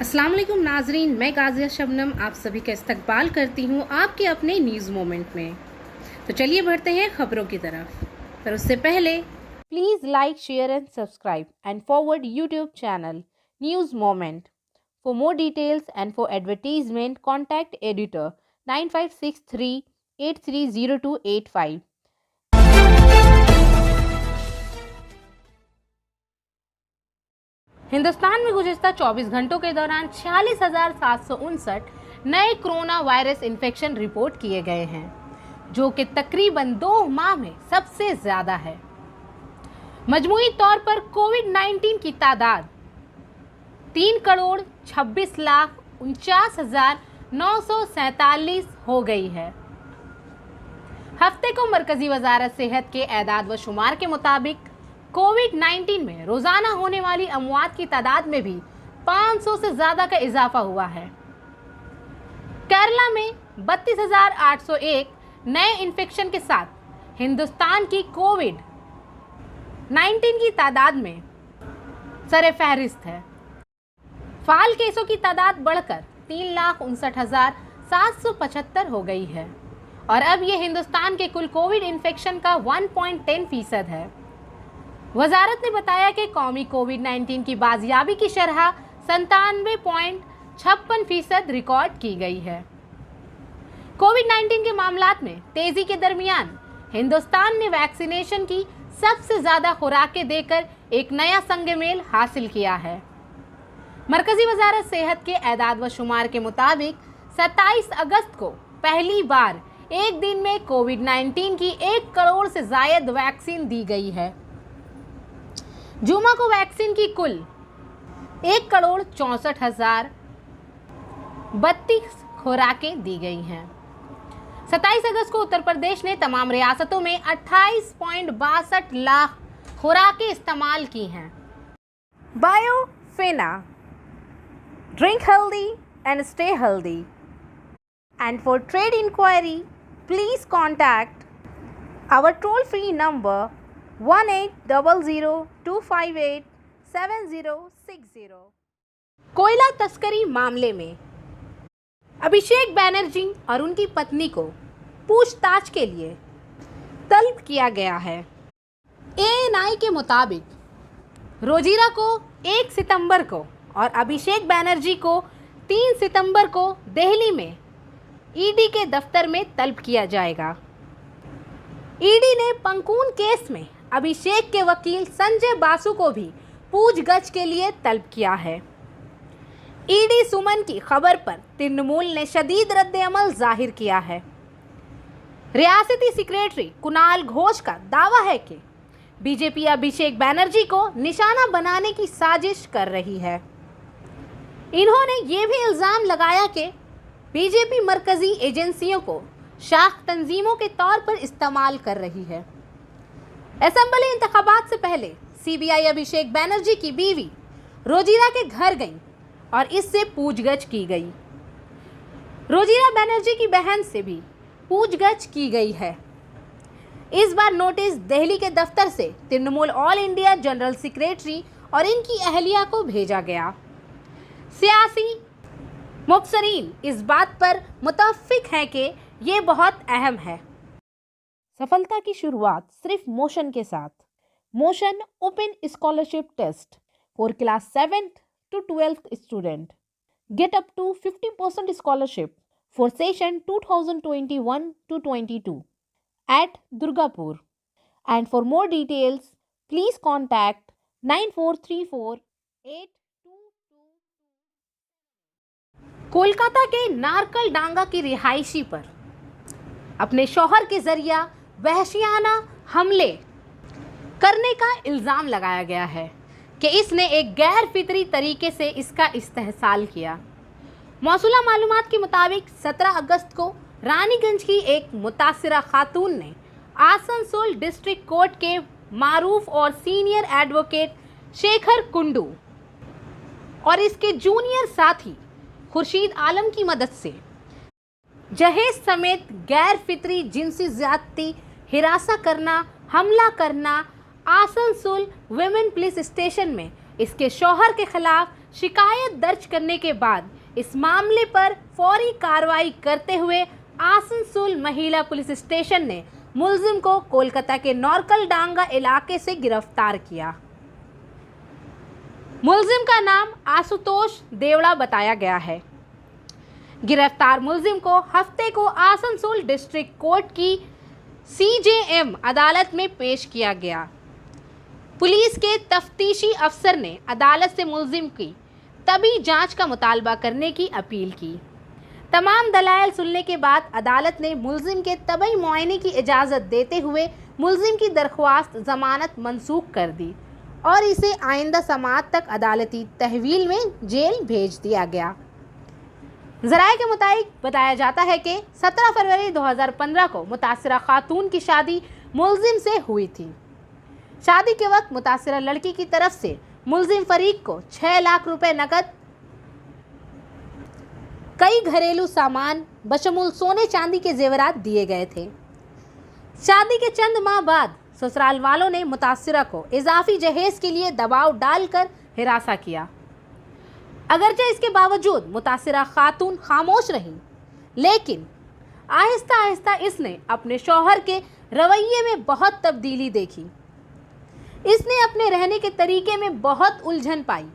अस्सलाम वालेकुम नाजरीन, मैं गाजिया शबनम आप सभी का इस्तकबाल करती हूँ आपके अपने न्यूज़ मोमेंट में। तो चलिए बढ़ते हैं खबरों की तरफ, पर उससे पहले please like, share and subscribe and forward YouTube channel news moment. For more details and for advertisement contact editor 9563830285। Hindustan में गुज़िश्ता 24 घंटों के दौरान 46,759 नए कोरोना वायरस इन्फेक्शन रिपोर्ट किए गए हैं, जो कि तकरीबन 2 माह में सबसे ज़्यादा है। मजमूई तौर पर कोविड-19 की तादाद 3,26,49,947 हो गई है। हफ्ते को मरकजी वजारत सेहत के एदाद व शुमार के मुताबिक कोविड-19 में रोजाना होने वाली अमवात की तादाद में भी 500 से ज्यादा का इजाफा हुआ है। केरला में 32,801 नए इन्फेक्शन के साथ हिंदुस्तान की कोविड-19 की तादाद में सरे-फहरिस्त है। फाल केसों की तादाद बढ़कर 3,59,775 हो गई है और अब यह हिंदुस्तान के कुल कोविड इन्फेक्शन का 1.10% है। वजारत ने बताया कि कौमी कोविड-19 की बाजियाबी की शरह 97.56% रिकॉर्ड की गई है। कोविड-19 के मामलात में तेजी के दरमियान हिंदुस्तान ने वैक्सीनेशन की सबसे ज्यादा खुराकें देकर एक नया संग-मेल हासिल किया है। मरकजी वजारत सेहत के एदाद व शुमार के मुताबिक 27 अगस्त को पहली बार एक दिन में कोविड-19 की 1 करोड़ से ज्यादा वैक्सीन दी गई है। जुमा को वैक्सीन की कुल 1,64,032 खुराकें दी गई हैं। 27 अगस्त को उत्तर प्रदेश ने तमाम रियासतों में 28.62 लाख खुराकें इस्तेमाल की हैं। Biofina, drink healthy and stay healthy. And for trade enquiry please contact our toll free number 1800-258-7060। कोयला तस्करी मामले में अभिषेक बैनर्जी और उनकी पत्नी को पूछताछ के लिए तलब किया गया है। एएनआई के मुताबिक रोजीरा को 1 सितंबर को और अभिषेक बैनर्जी को 3 सितंबर को दिल्ली में ईडी के दफ्तर में तलब किया जाएगा। ईडी ने पंकून केस में अभिषेक के वकील संजय बासु को भी पूछगछ के लिए तलब किया है। ईडी सुमन की खबर पर तृणमूल ने शदीद रद्द-ए-अमल जाहिर किया है। रियासती सेक्रेटरी कुणाल घोष का दावा है कि बीजेपी अभिषेक बैनर्जी को निशाना बनाने की साजिश कर रही है। इन्होंने ये भी इल्ज़ाम लगाया कि बीजेपी मरकजी एजेंसियों को शाख तंजीमों के तौर पर इस्तेमाल कर रही है। असेंबली इंतखाबात से पहले सीबीआई अभिषेक बैनर्जी की बीवी रोजीरा के घर गई और इससे पूछगछ की गई। रोजीरा बैनर्जी की बहन से भी पूछगछ की गई है। इस बार नोटिस दिल्ली के दफ्तर से Trinamool all India general secretary और इनकी अहलिया को भेजा गया। सियासी मुबसरीन इस बात पर मुतफ़िक हैं कि ये बहुत अहम है। सफलता की शुरुआत सिर्फ मोशन के साथ। Motion open scholarship test for class 7th to 12th student. Get up to 50% scholarship for session 2021-22 at Durgapur. And for more details, please contact 9434-8222। Kolkata के नारकल डांगा की रिहायशी पर अपने शौहर के जरिया वहशियाना हमले करने का इल्ज़ाम लगाया गया है कि इसने एक गैर फितरी तरीके से इसका इस्तेहसाल किया। मौसूला मालूमात के मुताबिक 17 अगस्त को रानीगंज की एक मुतासिरा खातून ने आसनसोल डिस्ट्रिक्ट कोर्ट के मारूफ और सीनियर एडवोकेट शेखर कुंडू और इसके जूनियर साथी खुर्शीद आलम की मदद से जहेज समेत गैर फितरी जिनसी ज्यादती, हिरासा करना, हमला करना आसनसोल विमेन पुलिस स्टेशन में इसके शौहर के खिलाफ शिकायत दर्ज करने के बाद इस मामले पर फौरी कार्रवाई करते हुए आसनसोल महिला पुलिस स्टेशन ने मुलजिम को कोलकाता के नौरकल डांगा इलाके से गिरफ्तार किया। मुलजिम का नाम आशुतोष देवड़ा बताया गया है। गिरफ्तार मुलजिम को हफ्ते को आसनसोल डिस्ट्रिक्ट कोर्ट की CJM अदालत में पेश किया गया। पुलिस के तफ्तीशी अफसर ने अदालत से मुलजिम की तभी जांच का मुतालबा करने की अपील की। तमाम दलाइल सुनने के बाद अदालत ने मुलजिम के तबई मुआयने की इजाज़त देते हुए मुलजिम की दरख्वास्त जमानत मनसूख कर दी और इसे आइंदा समाअत तक अदालती तहवील में जेल भेज दिया गया। ज़राए के मुताबिक बताया जाता है कि 17 फरवरी 2015 को मुतासिरा खातून की शादी मुलजिम से हुई थी। शादी के वक्त मुतासिरा लड़की की तरफ से मुलजिम फरीक को 6 लाख रुपए नकद, कई घरेलू सामान बशमूल सोने चांदी के जेवरात दिए गए थे। शादी के चंद माह बाद ससुराल वालों ने मुतासिरा को इजाफी जहेज के लिए दबाव डालकर हिरासा किया। अगरचे इसके बावजूद मुतासिरा खातून खामोश रही, लेकिन आहिस्ता आहिस्ता इसने अपने शौहर के रवैये में बहुत तब्दीली देखी। इसने अपने रहने के तरीके में बहुत उलझन पाई।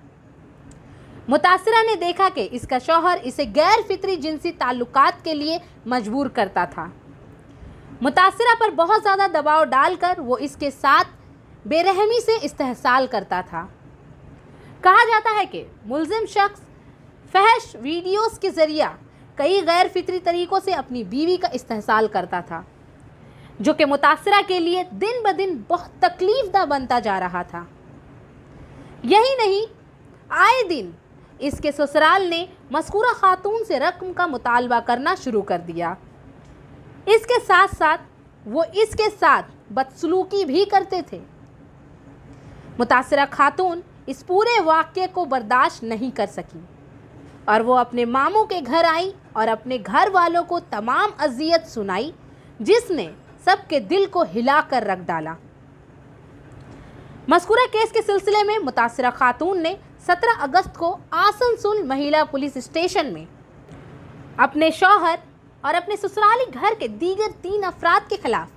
मुतासिरा ने देखा कि इसका शौहर इसे गैर फितरी जिनसी ताल्लुकात के लिए मजबूर करता था। मुतासिरा पर बहुत ज़्यादा दबाव डालकर वो इसके साथ बेरहमी से इस्तेहसाल करता था। कहा जाता है कि मुलजिम शख्स फहश वीडियोस के ज़रिया कई गैर फितरी तरीक़ों से अपनी बीवी का इस्तेहसाल करता था, जो कि मुतासिरा के लिए दिन ब दिन बहुत तकलीफदा बनता जा रहा था। यही नहीं, आए दिन इसके ससुराल ने मज़कूरा खातून से रकम का मुतालबा करना शुरू कर दिया। इसके साथ साथ वो इसके साथ बदसलूकी भी करते थे। मुतासिरा खातून इस पूरे वाक़ये को बर्दाश्त नहीं कर सकी और वो अपने मामू के घर आई और अपने घर वालों को तमाम अजियत सुनाई, जिसने सबके दिल को हिला कर रख डाला। मज़कूरा केस के सिलसिले में मुतासिरा खातून ने 17 अगस्त को आसनसोल महिला पुलिस स्टेशन में अपने शौहर और अपने ससुराली घर के दीगर 3 अफराद के खिलाफ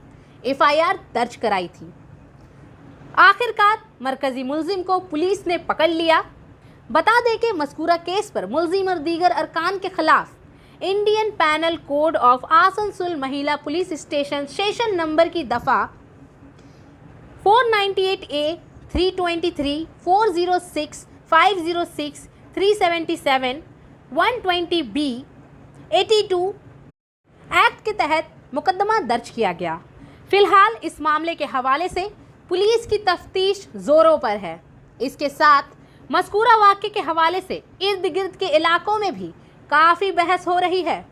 FIR दर्ज कराई थी। आखिरकार मरकजी मुलजिम को पुलिस ने पकड़ लिया। बता दें कि मज़कूरा केस पर मुलजिम और दीगर अरकान के खिलाफ Indian panel code of Asansol महिला पुलिस स्टेशन सेशन नंबर की दफ़ा 498A, 323, 406, 506, 377, 120B, 82 एक्ट के तहत मुकदमा दर्ज किया गया। फिलहाल इस मामले के हवाले से पुलिस की तफ्तीश जोरों पर है। इसके साथ मज़कूरा वाक़े के हवाले से इर्द गिर्द के इलाकों में भी काफ़ी बहस हो रही है।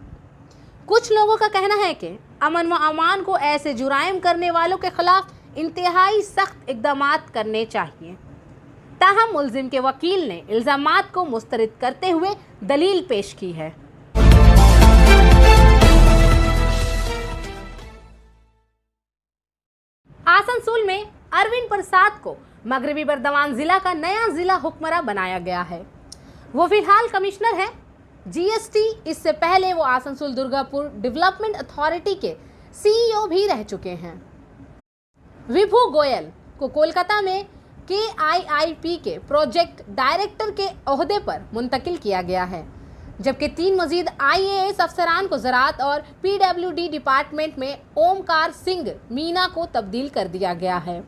कुछ लोगों का कहना है कि अमन व अमान को ऐसे जुराइम करने वालों के खिलाफ इंतहाई सख्त इक़दामात करने चाहिए। ताहम मुलजिम के वकील ने इल्ज़ामात को मुस्तरद करते हुए दलील पेश की है। आसनसोल में अरविंद प्रसाद को मगरबी बर्दवान ज़िला का नया ज़िला हुक्मरा बनाया गया है। वो फिलहाल कमिश्नर हैं GST। इससे पहले वो आसनसोल दुर्गापुर डेवलपमेंट अथॉरिटी के CEO भी रह चुके हैं। विभू गोयल को कोलकाता में KIIP के प्रोजेक्ट डायरेक्टर के ओहदे पर मुंतकिल किया गया है, जबकि 3 मजीद IAS अफसरान को ज़राअत और PWD डिपार्टमेंट में ओमकार सिंह मीना को तब्दील कर दिया गया है।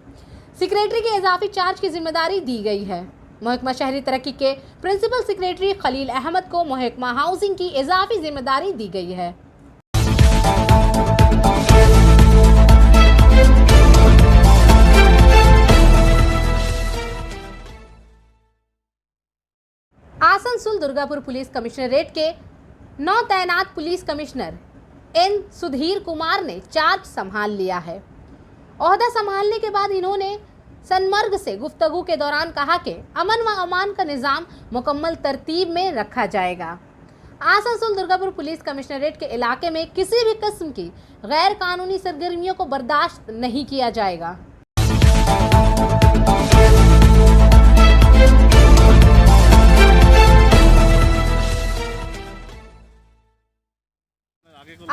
सेक्रेटरी के इजाफी चार्ज की जिम्मेदारी दी गई है। महकमा शहरी तरक्की के प्रिंसिपल सेक्रेटरी खलील अहमद को महकमा हाउसिंग की इजाफी जिम्मेदारी दी गई है। आसनसोल दुर्गापुर पुलिस कमिश्नरेट के नौ तैनात police commissioner N Sudhir Kumar ने चार्ज संभाल लिया है। ओहदा संभालने के बाद इन्होंने सनमर्ग से गुफ्तगू के दौरान कहा कि अमन व अमान का निज़ाम मुकम्मल तरतीब में रखा जाएगा। आसनसोल दुर्गापुर पुलिस कमिश्नरेट के इलाके में किसी भी किस्म की गैर कानूनी सरगर्मियों को बर्दाश्त नहीं किया जाएगा।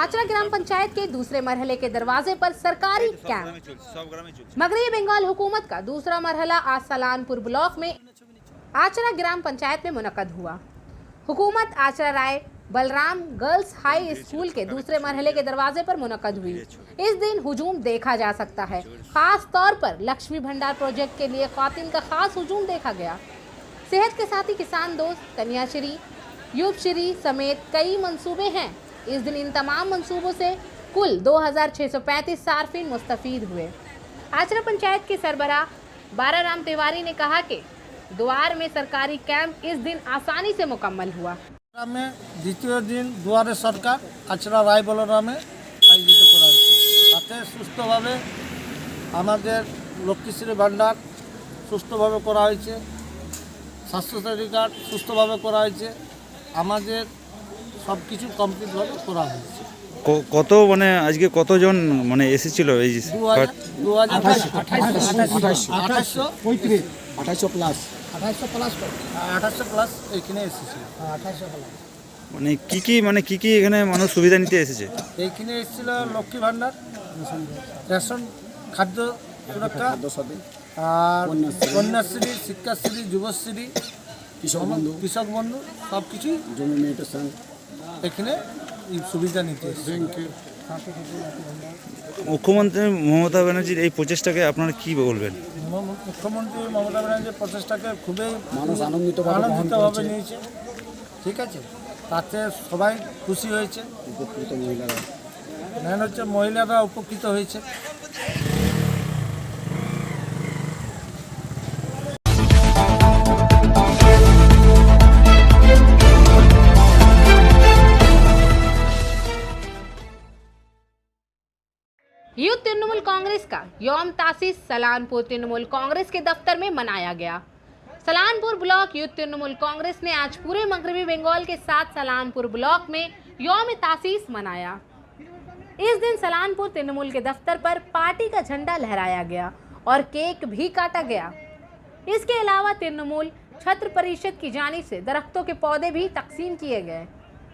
आचरा ग्राम पंचायत के दूसरे मरहले के दरवाजे पर सरकारी कैंप। मगरबी बंगाल हुकूमत का दूसरा मरहला आज सलानपुर ब्लॉक में आचरा ग्राम पंचायत में मुनक्कद हुआ। हुकूमत आचरा राय बलराम गर्ल्स हाई स्कूल के दूसरे मरहले के दरवाजे पर मुनक्कद हुई। इस दिन हुजूम देखा जा सकता है। खास तौर पर लक्ष्मी भंडार प्रोजेक्ट के लिए खातिन का खास हुजूम देखा गया। सेहत के साथ ही किसान दोस्त, कन्याश्री, युवश्री समेत कई मंसूबे हैं। इस दिन इन तमाम मंसूबों से कुल 2635 सार्फिन मुस्तफीद हुए। आचरा पंचायत के सरबराह बाराराम तिवारी ने कहा कि द्वार में सरकारी कैंप इस दिन आसानी से मुकम्मल हुआ। में द्वितीय दिन दुआरे सरकार आचरा राय बलरामे आयोजित करा ताते सुस्थभावे आमादेर लक्ष्मीश्री भाण्डार सुस्थभावे करा हयेछे, स्वास्थ्यसाथी कार्ड सुस्थभावे करा हयेछे, आमादेर सबकिছু कमप्लीट भावे करा हयेছে। কত মানে আজকে কতজন মানে এসেছিল এই 2800 প্লাস এখানে এসেছিল। মানে কি কি এখানে মানুষ সুবিধা নিতে এসেছে? এইখানে এসেছিল লক্ষ্মী ভান্ডার, রেশন, খাদ্য সুরক্ষা, আর কন্যাশ্রী, শিক্ষাশ্রী, যুবশ্রী, কৃষক বন্ধু সব কিছুই জমি মেডিটেশন এখানে সুবিধা নিতে এসেছে। মুখ্যমন্ত্রী মমতা ব্যানার্জির এই প্রচেষ্টাকে আপনারা কি বলবেন? মুখ্যমন্ত্রী মমতা ব্যানার্জির প্রচেষ্টাকে খুবই মানুষ আনন্দিতভাবে নিয়েছে। ঠিক আছে, তাতে সবাই খুশি হয়েছে। উপকৃত মহিলারা মেন হচ্ছে মহিলারা উপকৃত হয়েছে। यूथ तृणमूल कांग्रेस का यौम तासीस सलानपुर तृणमूल कांग्रेस के दफ्तर में मनाया गया। सलानपुर ब्लॉक यूथ तृणमूल कांग्रेस ने आज पूरे मगरबी बंगाल के साथ सलानपुर ब्लॉक में यौम तासीस मनाया। इस दिन सलानपुर तृणमूल के दफ्तर पर पार्टी का झंडा लहराया गया और केक भी काटा गया। इसके अलावा तृणमूल छत्र परिषद की जानिब से दरख्तों के पौधे भी तकसीम किए गए।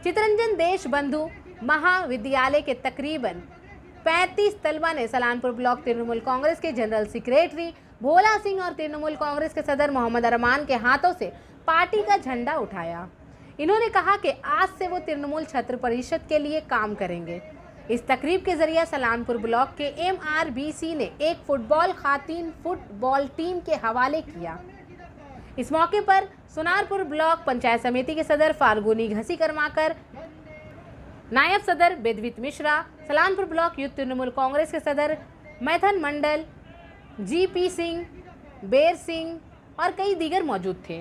चितरंजन देश बंधु महाविद्यालय के तकरीबन 35 तलबा ने सलानपुर ब्लॉक तृणमूल कांग्रेस के जनरल सेक्रेटरी भोला सिंह और तृणमूल कांग्रेस के सदर मोहम्मद अरमान के हाथों से पार्टी का झंडा उठाया। इन्होंने कहा कि आज से वो तृणमूल छत्र परिषद के लिए काम करेंगे। इस तकरीब के जरिए सलानपुर ब्लॉक के MRBC ने एक फुटबॉल खातीन फुटबॉल टीम के हवाले किया। इस मौके पर सोनारपुर ब्लॉक पंचायत समिति के सदर फाल्गुनी घसी कर्माकर, नायब सदर बेदवित मिश्रा, सलानपुर ब्लॉक यूथ तृणमूल कांग्रेस के सदर मैथन मंडल, GP सिंह, बेर सिंह और कई दीगर मौजूद थे।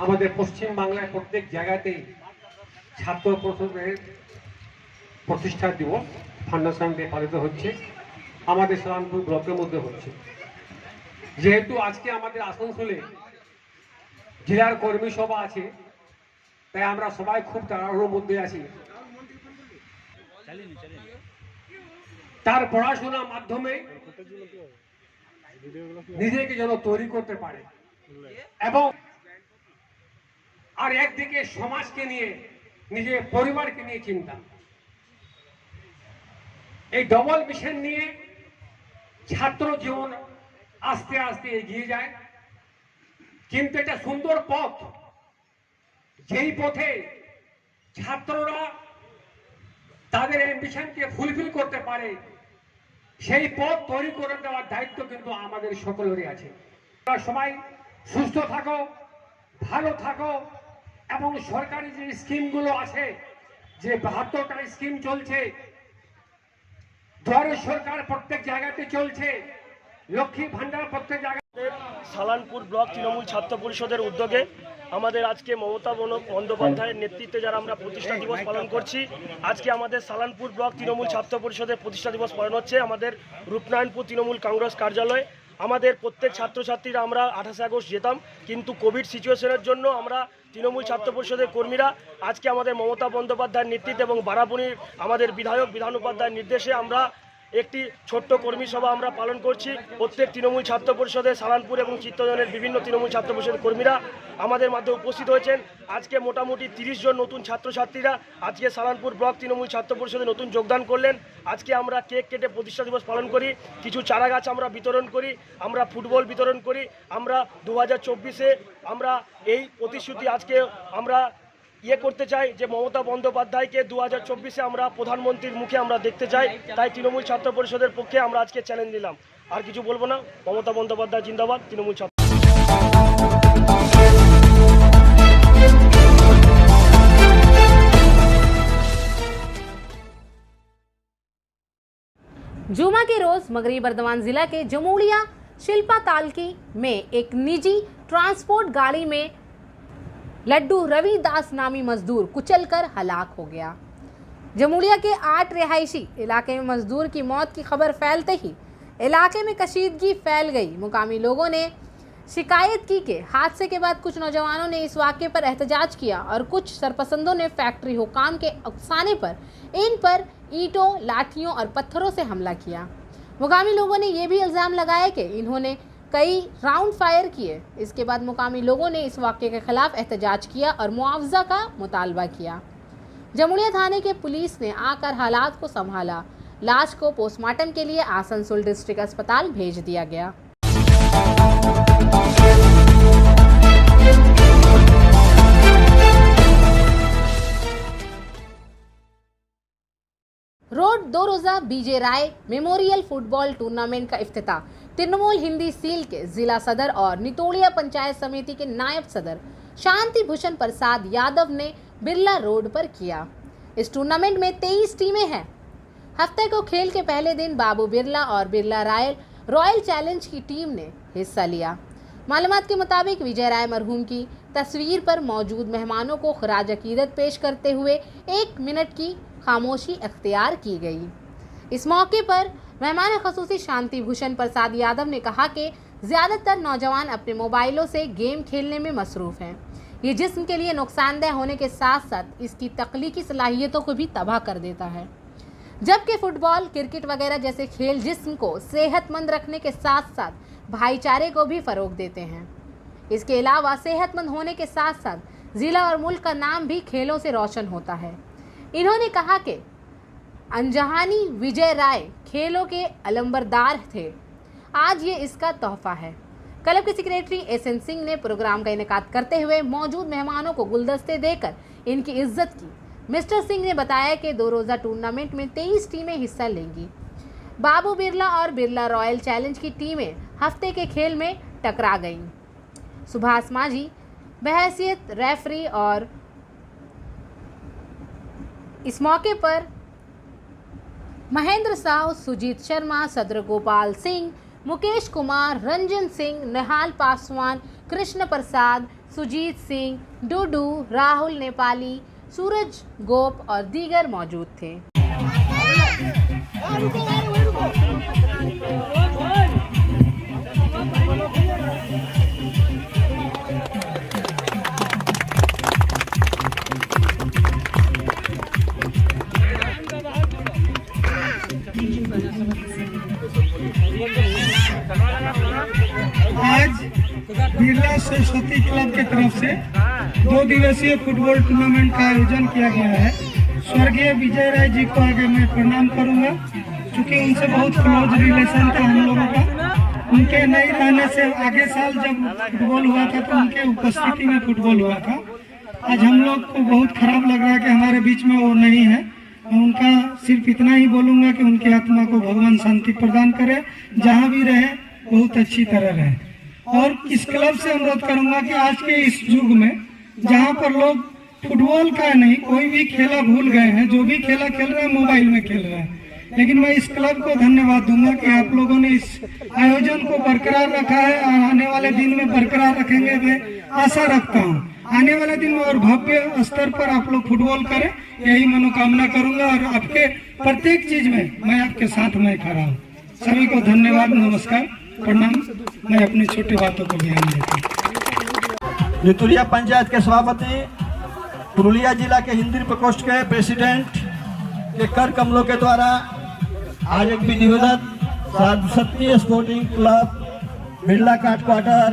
আমাদের পশ্চিম বাংলায় প্রত্যেক জায়গাতেই ছাত্র পরিষদের প্রতিষ্ঠা দিবস ফাউন্ডেশন ডে পালিত হচ্ছে। আমাদের সলানপুর ব্লকের মধ্যে হচ্ছে। যেহেতু আজকে আমাদের আসানসোলে জেলার কর্মী সভা আছে, তাই আমরা সবাই খুব তাড়াহুড়োর মধ্যে আছি। তার পড়াশোনার মাধ্যমে নিজেকে যেন তৈরি করতে পারে এবং আর একদিকে সমাজকে নিয়ে নিজের পরিবারকে নিয়ে চিন্তা, এই ডবল মিশন নিয়ে ছাত্র জীবন আস্তে আস্তে এগিয়ে যায়। কিন্তু এটা সুন্দর পথ, যেই পথে ছাত্ররা তাদের অ্যাম্বিশনকে ফুলফিল করতে পারে, সেই পথ তৈরি করে দেওয়ার দায়িত্ব কিন্তু আমাদের সকলেরই আছে। সবাই সুস্থ থাকো, ভালো থাকো এবং সরকারি যে স্কিমগুলো আছে, যে 72টা স্কিম চলছে, দুয়ারে সরকার প্রত্যেক জায়গাতে চলছে, লক্ষ্মী ভান্ডার প্রত্যেক জায়গায়। সালানপুর ব্লক তৃণমূল ছাত্র পরিষদের উদ্যোগে আমাদের আজকে মমতা বন্দ্যোপাধ্যায়ের নেতৃত্বে যারা আমরা প্রতিষ্ঠা দিবস পালন করছি, আজকে আমাদের সালানপুর ব্লক তৃণমূল ছাত্র পরিষদের প্রতিষ্ঠা দিবস পালন হচ্ছে আমাদের রূপনারায়ণপুর তৃণমূল কংগ্রেস কার্যালয়ে। আমাদের প্রত্যেক ছাত্রছাত্রীরা আমরা 28 আগস্ট যেতাম, কিন্তু কোভিড সিচুয়েশনের জন্য আমরা তৃণমূল ছাত্র পরিষদের কর্মীরা আজকে আমাদের মমতা বন্দ্যোপাধ্যায়ের নেতৃত্বে এবং বারাবণীর আমাদের বিধায়ক বিধান উপাধ্যায়ের নির্দেশে আমরা একটি ছোট্ট কর্মী সভা আমরা পালন করছি। প্রত্যেক তৃণমূল ছাত্র পরিষদের সালানপুর এবং চিত্তরঞ্জনের বিভিন্ন তৃণমূল ছাত্র পরিষদের কর্মীরা আমাদের মাঝে উপস্থিত হয়েছেন। আজকে মোটামুটি 30 জন নতুন ছাত্রছাত্রীরা আজকে সালানপুর ব্লক তৃণমূল ছাত্র পরিষদে নতুন যোগদান করলেন। আজকে আমরা কেক কেটে প্রতিষ্ঠা দিবস পালন করি, কিছু চারা গাছ আমরা বিতরণ করি, আমরা ফুটবল বিতরণ করি। আমরা 2024-এ আমরা এই প্রতিশ্রুতি আজকে আমরা করতে চাই যে মমতা বন্দ্যোপাধ্যায়কে 2024-এ আমরা প্রধানমন্ত্রীর মুখে আমরা দেখতে চাই। তাই তৃণমূল ছাত্র পরিষদের পক্ষে আমরা আজকে চ্যালেঞ্জ দিলাম। আর কিছু বলবো না। মমতা বন্দ্যোপাধ্যায় জিন্দাবাদ, তৃণমূল ছাত্র। जुमा के रोज मगरी बर्दवान जिला के जमूड़िया शिल्पा तालकी में एक निजी ट्रांसपोर्ट गाड़ी में लड्डू रविदास नामी मजदूर कुचलकर हलाक हो गया। जमूड़िया के 8 रिहायशी इलाके में मजदूर की मौत की खबर फैलते ही इलाके में कशीदगी फैल गई। मुकामी लोगों ने शिकायत की कि हादसे के बाद कुछ नौजवानों ने इस वाक़े पर एहतजाज किया और कुछ सरपसंदों ने फैक्ट्री हुकाम के उकसाने पर इन पर ईंटों, लाठियों और पत्थरों से हमला किया। मुकामी लोगों ने यह भी इल्ज़ाम लगाया कि इन्होंने कई राउंड फायर किए। इसके बाद मुकामी लोगों ने इस वाक़े के खिलाफ एहतजाज किया और मुआवजा का मुतालबा किया। जमुड़िया थाने के पुलिस ने आकर हालात को संभाला। लाश को पोस्टमार्टम के लिए आसनसोल डिस्ट्रिक्ट अस्पताल भेज दिया गया। रोड 2 रोजा बीजे राय मेमोरियल फुटबॉल टूर्नामेंट का इफ्तिताह तृणमूल हिंदी सील के जिला सदर और नितोड़िया पंचायत समिति के नायब सदर शांति भूषण प्रसाद यादव ने बिरला रोड पर किया। इस टूर्नामेंट में 23 टीमें हैं। हफ्ते को खेल के पहले दिन बाबू बिरला और बिरला रॉयल चैलेंज की टीम ने हिस्सा लिया। मालूमात के मुताबिक विजय राय मरहूम की तस्वीर पर मौजूद मेहमानों को खराज अकीदत पेश करते हुए 1 मिनट की खामोशी अख्तियार की गई। इस मौके पर मेहमान खसूसी शांति भूषण प्रसाद यादव ने कहा कि ज़्यादातर नौजवान अपने मोबाइलों से गेम खेलने में मसरूफ़ हैं। ये जिस्म के लिए नुकसानदेह होने के साथ साथ इसकी तख्लीकी सलाहियतों को भी तबाह कर देता है, जबकि फुटबॉल, क्रिकेट वगैरह जैसे खेल जिस्म को सेहतमंद रखने के साथ साथ भाईचारे को भी फ़रोग देते हैं। इसके अलावा सेहतमंद होने के साथ साथ ज़िला और मुल्क का नाम भी खेलों से रोशन होता है। इन्होंने कहा कि अनजहानी विजय राय खेलों के अलंबरदार थे, आज ये इसका तोहफा है। क्लब के सेक्रेटरी SN सिंह ने प्रोग्राम का इनेकाद करते हुए मौजूद मेहमानों को गुलदस्ते देकर इनकी इज्जत की। मिस्टर सिंह ने बताया कि 2 रोज़ा टूर्नामेंट में 23 टीमें हिस्सा लेंगी। बाबू बिरला और बिरला रॉयल चैलेंज की टीमें हफ्ते के खेल में टकरा गईं। सुभाष माझी बहैसियत रेफरी और इस मौके पर महेंद्र साव, सुजीत शर्मा, सदर गोपाल सिंह, मुकेश कुमार, रंजन सिंह, निहाल पासवान, कृष्ण प्रसाद, सुजीत सिंह, डूडू, राहुल नेपाली, सूरज गोप और दीगर मौजूद थे। आज बिरला सरस्वती क्लब के तरफ से 2 दिवसीय फुटबॉल टूर्नामेंट का आयोजन किया गया है। स्वर्गीय विजय राय जी को आगे मैं प्रणाम करूंगा, क्योंकि उनसे बहुत क्लोज रिलेशन था हम लोगों का। उनके नहीं रहने से आगे साल जब फुटबॉल हुआ था तो उनके उपस्थिति में फुटबॉल हुआ था। आज हम लोग को बहुत खराब लग रहा है कि हमारे बीच में वो नहीं है। मैं उनका सिर्फ इतना ही बोलूँगा कि उनकी आत्मा को भगवान शांति प्रदान करे, जहाँ भी रहे बहुत अच्छी तरह रहे। और इस क्लब से अनुरोध करूँगा कि आज के इस युग में जहाँ पर लोग फुटबॉल का नहीं कोई भी खेला भूल गए हैं, जो भी खेला खेल रहे हैं मोबाइल में खेल रहे हैं, लेकिन मैं इस क्लब को धन्यवाद दूंगा कि आप लोगों ने इस आयोजन को बरकरार रखा है और आने वाले दिन में बरकरार रखेंगे। मैं आशा रखता हूँ आने वाले दिन में और भव्य स्तर पर आप लोग फुटबॉल करें, यही मनोकामना करूंगा। और आपके प्रत्येक चीज में मैं आपके साथ में खड़ा हूँ। सभी को धन्यवाद, नमस्कार, प्रणाम। मैं अपनी छोटी बातों को ध्यान देता हूँ। नितोड़िया पंचायत के सभापति, पुरुलिया जिला के हिंदी प्रकोष्ठ के प्रेसिडेंट के कर कमलों के द्वारा आज एक विधिवत सरस्वती स्पोर्टिंग क्लब बिरला काट क्वार्टर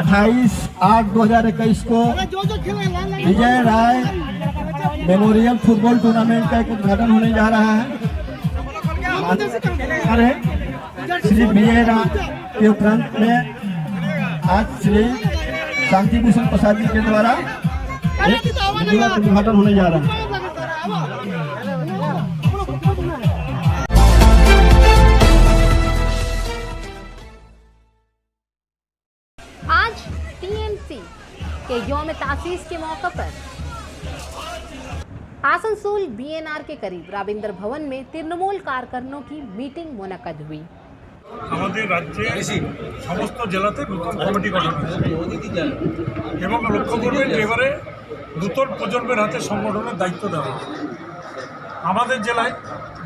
28/8/2021 को विजय राय मेमोरियल फुटबॉल टूर्नामेंट का एक उद्घाटन होने जा रहा है। श्री विजय राय के उपरांत में आज श्री शांति भूषण प्रसाद जी के द्वारा एक विधिवत उद्घाटन होने जा रहा है। आज टीएमसी के यौम तासीस के मौके पर आसनसोल बीएनआर के करीब रविंद्र भवन में तृणमूल कार्यकर्ताओं की मीटिंग मुनक्कद हुई। আমাদের রাজ্যে সমস্ত জেলাতে নতুন কমিটি গঠন হয়েছে এবং লক্ষ্য করবেন এবারে নতুন প্রজন্মের হাতে সংগঠনের দায়িত্ব দেওয়া আমাদের জেলায়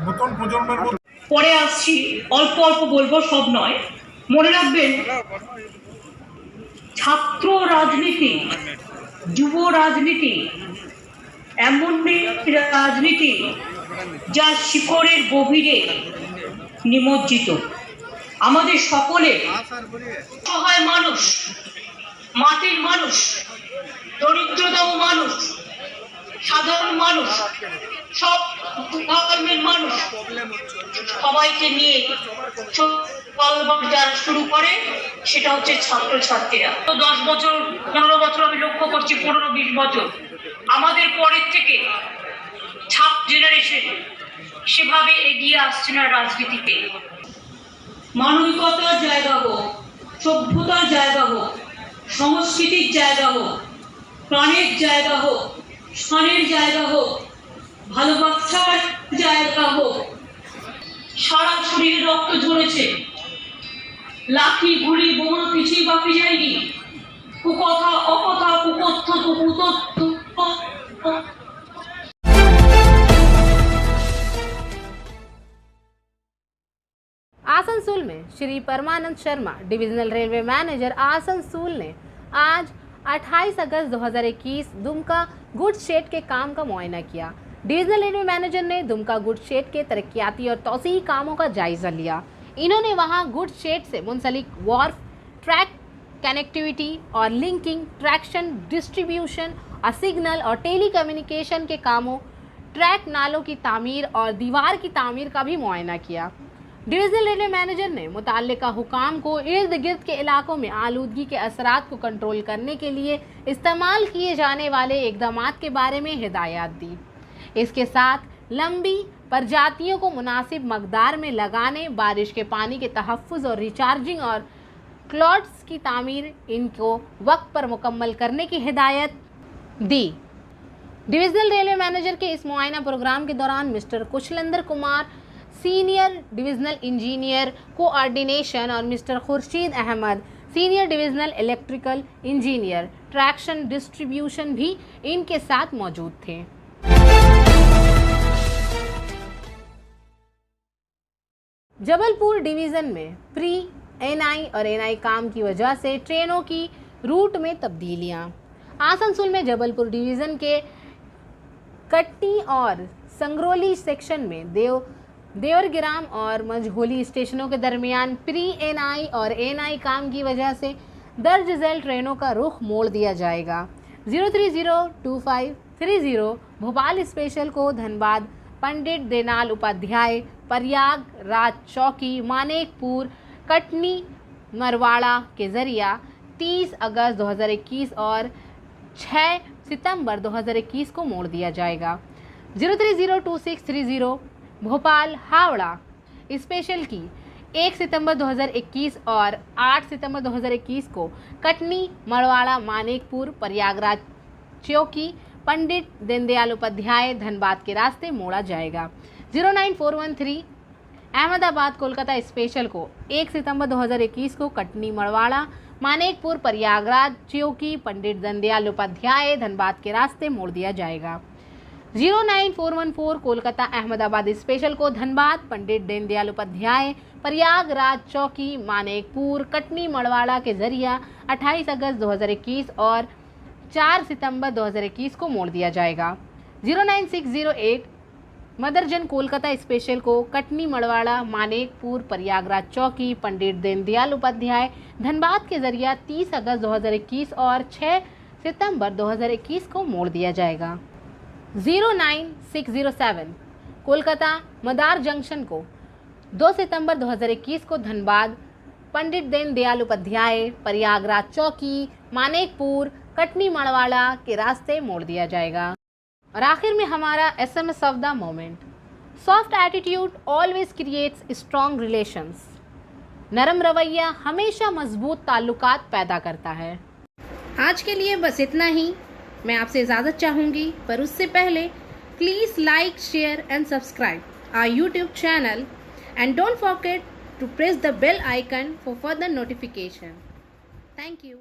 নতুন প্রজন্মের পরে আসছি, অল্প অল্প বলবো, সব নয়। মনে রাখবেন, ছাত্র রাজনীতি, যুব রাজনীতি এমন রাজনীতি যা শিকড়ের গভীরে নিমজ্জিত। আমাদের সকলে সহায় মানুষ, মাটির মানুষ, দরিদ্রতম মানুষ, সাধারণ মানুষ, সব ধর্মের মানুষ, সবাইকে নিয়ে যারা শুরু করে সেটা হচ্ছে ছাত্রছাত্রীরা। 10 বছর 15 বছর আমি লক্ষ্য করছি, 15-20 বছর আমাদের পরের থেকে ছাত্র জেনারেশন সেভাবে এগিয়ে আসছে না রাজনীতিতে। মানবিকতার জায়গা হোক, সভ্যতার জায়গা হোক, সংস্কৃতির জায়গা হোক, প্রাণের জায়গা হোক, স্থানের জায়গা হোক, ভালোবাসার জায়গা হোক, সারা শরীরে রক্ত ঝরেছে, লাঠি গুলি বোমা কিছুই বাকি যায়নি, কুকথা অকথা কুকথ্য কুতথ্য। आसनसोल में Shri Paramanand Sharma divisional railway manager Asansol ने आज 28 अगस्त 2021 दुमका गुड्स शेड के काम का मुआयना किया। डिविजनल रेलवे मैनेजर ने दुमका गुड्स शेड के तरक्याती और तौसीही कामों का जायजा लिया। इन्होंने वहां गुड्स शेड से मुंसलिक वार्फ, ट्रैक कनेक्टिविटी और लिंकिंग, ट्रैक्शन, डिस्ट्रीब्यूशन और सिग्नल और टेली कम्युनिकेशन के कामों, ट्रैक नालों की तामीर और दीवार की तामीर का भी मुआयना किया। डिविजनल रेलवे मैनेजर ने मुताल्लिका हुकाम को इर्द गिर्द के इलाकों में आलूदगी के असरात को कंट्रोल करने के लिए इस्तेमाल किए जाने वाले इक़दामात के बारे में हिदायत दी। इसके साथ लंबी प्रजातियों को मुनासिब मकदार में लगाने, बारिश के पानी के तहफ़्फ़ुज़ और रिचार्जिंग और क्लॉट्स की तामीर इनको वक्त पर मुकम्मल करने की हिदायत दी। डिविजनल रेलवे मैनेजर के इस मुआयना प्रोग्राम के दौरान mister Kushalendra Kumar, senior divisional engineer coordination, और mister Khurshid Ahmad, senior divisional electrical engineer traction distribution भी इनके साथ मौजूद थे। जबलपुर डिवीज़न में प्री एनआई और एनआई काम की वजह से ट्रेनों की रूट में तब्दीलियां। आसनसोल में जबलपुर डिवीज़न के कट्टी और संगरोली सेक्शन में देवरगिराम और मंझोली स्टेशनों के दरमियान प्री एनआई और एनआई काम की वजह से दर्ज झेल ट्रेनों का रुख मोड़ दिया जाएगा। 0302530 भोपाल स्पेशल को धनबाद पंडित दीनदयाल उपाध्याय, प्रयागराज चौकी, मानेकपुर, कटनी, मरवाड़ा के ज़रिया 30 अगस्त 2021 और 6 सितंबर 2021 को मोड़ दिया जाएगा। 0302630 भोपाल हावड़ा स्पेशल की 1 सितंबर 2021 और 8 सितंबर 2021 को कटनी, मरवाड़ा, मानेकपुर, प्रयागराज चौकी, पंडित दीनदयाल उपाध्याय, धनबाद के रास्ते मोड़ा जाएगा। 09413 अहमदाबाद कोलकाता स्पेशल को 1 सितंबर 2021 को कटनी, मरवाड़ा, मानेकपुर, प्रयागराज चौकी, पंडित दीनदयाल उपाध्याय, धनबाद के रास्ते मोड़ दिया जाएगा। 09414 कोलकाता अहमदाबाद स्पेशल को धनबाद, पंडित दीनदयाल उपाध्याय, प्रयागराज चौकी, मानेकपुर, कटनी, मरवाड़ा के जरिया 28 अगस्त 2021 और 4 सितंबर 2021 को मोड़ दिया जाएगा। 09608 मदरजन कोलकाता स्पेशल को कटनी मड़वाड़ा मानेकपुर प्रयागराज चौकी पंडित दीनदयाल उपाध्याय धनबाद के जरिए 30 अगस्त 2021 और 6 सितंबर 2021 को मोड़ दिया जाएगा। 09607 कोलकाता मदार जंक्शन को 2 सितंबर 2021 को धनबाद पंडित दीनदयाल उपाध्याय प्रयागराज चौकी मानेकपुर कटनी मड़वाड़ा के रास्ते मोड़ दिया जाएगा। और आखिर में हमारा SMS of the moment, soft attitude always creates strong relations. नरम रवैया हमेशा मजबूत ताल्लुकात पैदा करता है। आज के लिए बस इतना ही। मैं आपसे इजाज़त चाहूँगी, पर उससे पहले please like, share and subscribe our YouTube channel and don't forget to press the bell icon for further notification. Thank you.